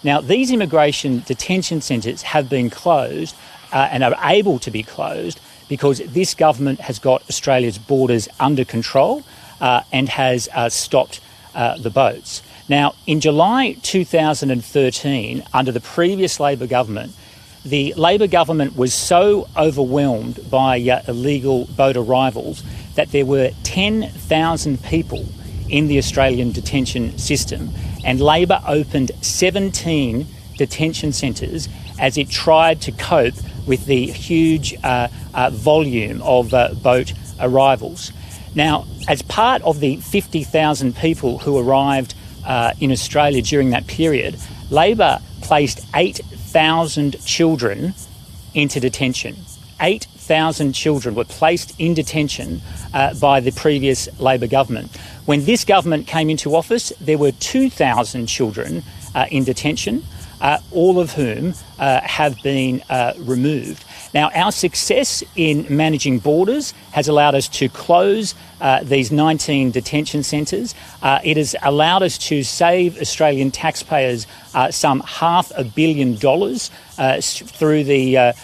Now, these immigration detention centres have been closed and are able to be closed because this government has got Australia's borders under control and has stopped the boats. Now, in July 2013, under the previous Labor government, the Labor government was so overwhelmed by illegal boat arrivals that there were 10,000 people in the Australian detention system, and Labor opened 17 detention centres as it tried to cope with the huge volume of boat arrivals. Now, as part of the 50,000 people who arrived in Australia during that period, Labor placed 8,000 children into detention. 8,000 children were placed in detention by the previous Labor government. When this government came into office, there were 2,000 children in detention, all of whom have been removed. Now, our success in managing borders has allowed us to close these 19 detention centres. It has allowed us to save Australian taxpayers some $500 million through the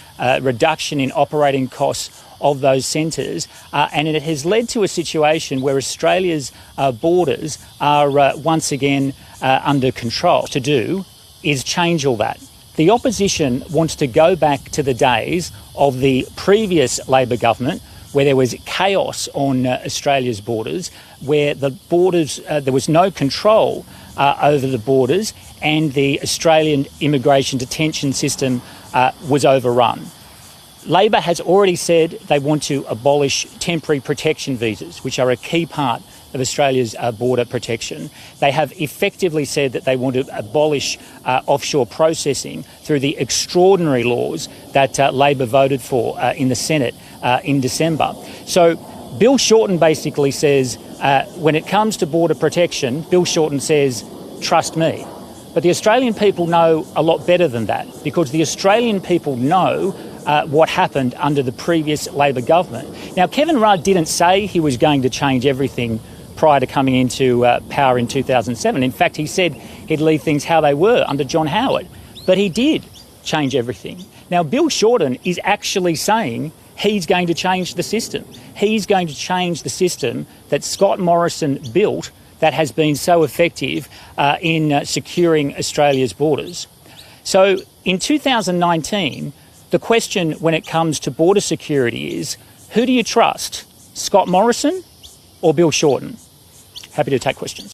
reduction in operating costs of those centres, and it has led to a situation where Australia's borders are once again under control. To do is change all that. The opposition wants to go back to the days of the previous Labor government, where there was chaos on Australia's borders, where the borders there was no control over the borders, and the Australian immigration detention system was overrun. Labor has already said they want to abolish temporary protection visas, which are a key part of Australia's border protection. They have effectively said that they want to abolish offshore processing through the extraordinary laws that Labor voted for in the Senate in December. So Bill Shorten basically says, when it comes to border protection, Bill Shorten says, trust me. But the Australian people know a lot better than that, because the Australian people know what happened under the previous Labor government. Now, Kevin Rudd didn't say he was going to change everything prior to coming into power in 2007. In fact, he said he'd leave things how they were under John Howard. But he did change everything. Now, Bill Shorten is actually saying he's going to change the system. He's going to change the system that Scott Morrison built that has been so effective in securing Australia's borders. So in 2019, the question when it comes to border security is, who do you trust, Scott Morrison or Bill Shorten? Happy to take questions.